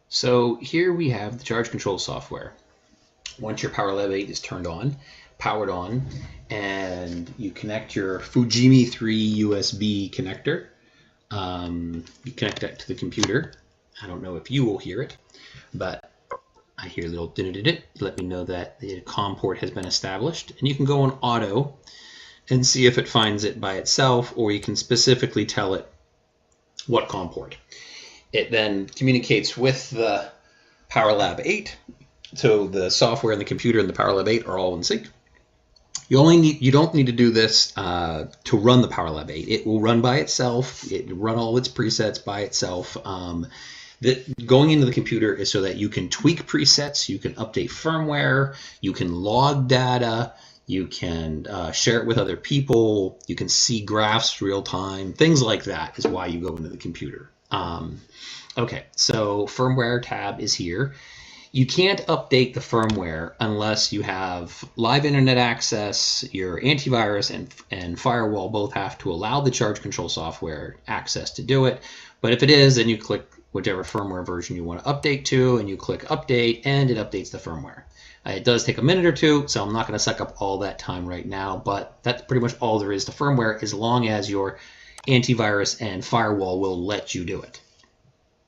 So here we have the charge control software. Once your PL8 is powered on, and you connect your Fujimi 3 USB connector, you connect that to the computer. I don't know if you will hear it, but I hear a little dit-dit-dit. Let me know that the COM port has been established. And you can go on auto and see if it finds it by itself, or you can specifically tell it what COM port. It then communicates with the PL8, so the software and the computer and the PL8 are all in sync. You don't need to do this to run the PL8. It will run by itself. It will run all its presets by itself. Going into the computer is so that you can tweak presets, you can update firmware, you can log data, you can share it with other people, you can see graphs real time, things like that is why you go into the computer. Okay, so firmware tab is here. You can't update the firmware unless you have live internet access. Your antivirus and firewall both have to allow the charge control software access to do it. But if it is, then you click whichever firmware version you want to update to, and you click update, and it updates the firmware. It does take a minute or two, so I'm not going to suck up all that time right now, but that's pretty much all there is to firmware, as long as your antivirus and firewall will let you do it.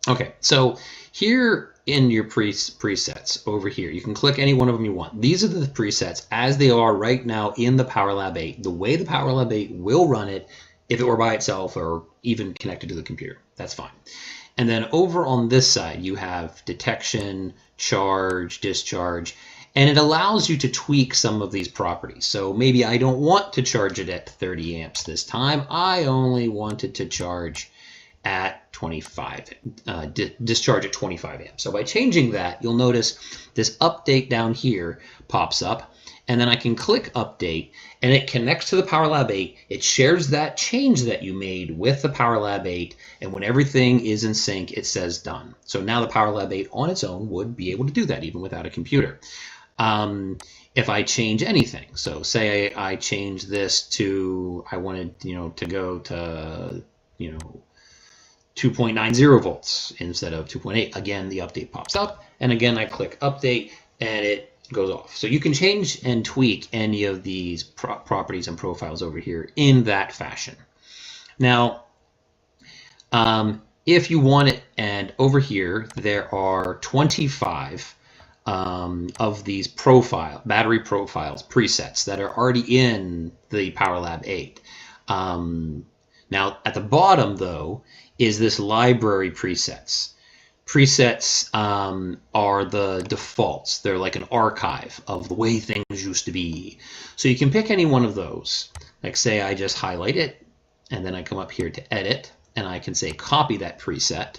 Okay, so here in your presets over here, you can click any one of them you want. These are the presets as they are right now in the PL8, the way the PL8 will run it if it were by itself or even connected to the computer. That's fine. And then over on this side, you have detection, charge, discharge, and it allows you to tweak some of these properties. So maybe I don't want to charge it at 30 amps this time. I only wanted to charge at 25, discharge at 25 amps. So by changing that, you'll notice this update down here pops up, and then I can click update, and it connects to the PL8. It shares that change that you made with the PL8, and when everything is in sync, it says done. So now the PL8 on its own would be able to do that even without a computer. If I change anything, so say I change this to, I wanted to go to 2.90 volts instead of 2.8. Again, the update pops up, and again I click update, and it goes off. So you can change and tweak any of these properties and profiles over here in that fashion. Now, if you want it, and over here there are 25 of these battery profiles presets that are already in the PL8. Now at the bottom though is this library presets. Presets are the defaults. They're like an archive of the way things used to be. So you can pick any one of those. Like say I just highlight it, and then I come up here to edit, and I can say copy that preset.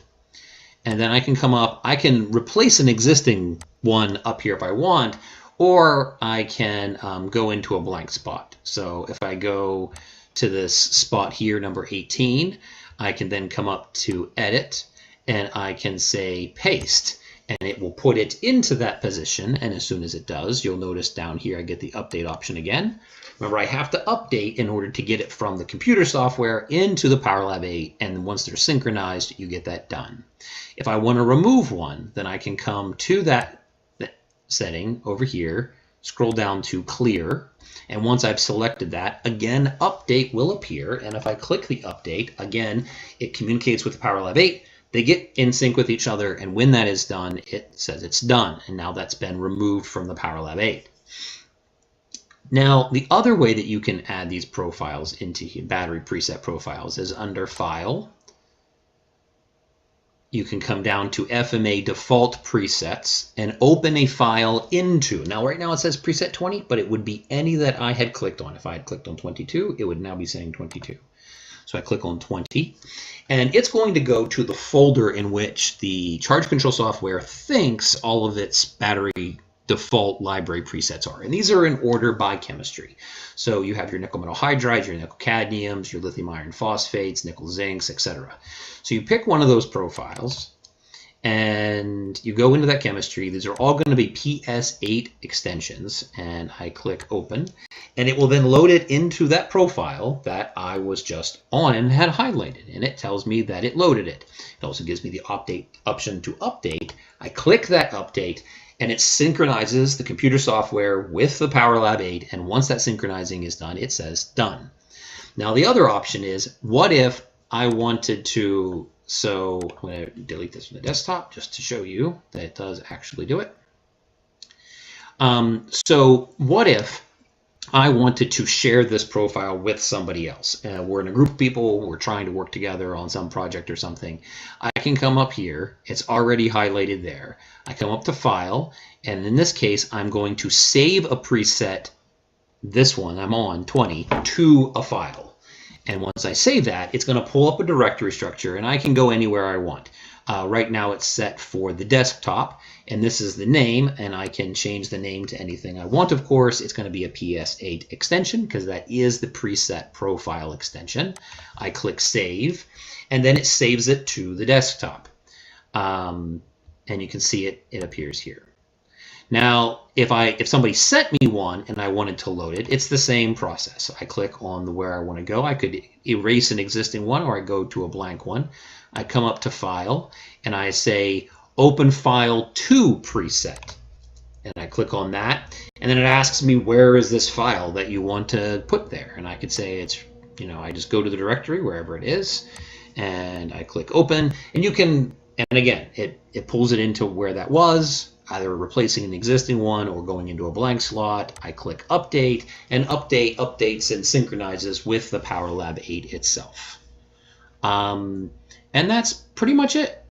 And then I can come up, I can replace an existing one up here if I want, or I can go into a blank spot. So if I go to this spot here, number 18, I can then come up to edit, and I can say paste, and it will put it into that position. And as soon as it does, you'll notice down here I get the update option again. Remember, I have to update in order to get it from the computer software into the PL8, and once they're synchronized, you get that done. If I want to remove one, then I can come to that setting over here, scroll down to clear, and once I've selected that, again, update will appear, and if I click the update, again, it communicates with the PL8. They get in sync with each other, and when that is done, it says it's done, and now that's been removed from the PL8. Now, the other way that you can add these profiles into battery preset profiles is under File. You can come down to FMA Default Presets and open a file into. Now, right now it says preset 20, but it would be any that I had clicked on. If I had clicked on 22, it would now be saying 22. So I click on 20, and it's going to go to the folder in which the charge control software thinks all of its battery default library presets are. And these are in order by chemistry. So you have your nickel metal hydrides, your nickel cadmiums, your lithium iron phosphates, nickel zincs, etc. So you pick one of those profiles, and you go into that chemistry. These are all going to be PS8 extensions, and I click open, And it will then load it into that profile that I was just on and had highlighted. And it tells me that it loaded it. It also gives me the option to update. I click that update, and it synchronizes the computer software with the PowerLab 8. And once that synchronizing is done, it says done. Now, the other option is, what if I wanted to, so I'm going to delete this from the desktop just to show you that it does actually do it. So what if I wanted to share this profile with somebody else? We're in a group of people, we're trying to work together on some project or something. I can come up here, it's already highlighted there. I come up to File, and in this case, I'm going to save a preset, this one I'm on, 20, to a file. And once I save that, it's going to pull up a directory structure, and I can go anywhere I want. Right now it's set for the desktop, and this is the name, and I can change the name to anything I want, of course. It's going to be a PS8 extension, because that is the preset profile extension. I click Save, and then it saves it to the desktop. And you can see it appears here. Now, if somebody sent me one and I wanted to load it, it's the same process. I click on where I want to go. I could erase an existing one, or I go to a blank one. I come up to File, and I say Open File to Preset. And I click on that, and then it asks me, where is this file that you want to put there? And I could say it's, I just go to the directory, wherever it is, and I click Open. And you can, and again, it pulls it into where that was, either replacing an existing one or going into a blank slot. I click Update, and Update updates and synchronizes with the PowerLab 8 itself. And that's pretty much it.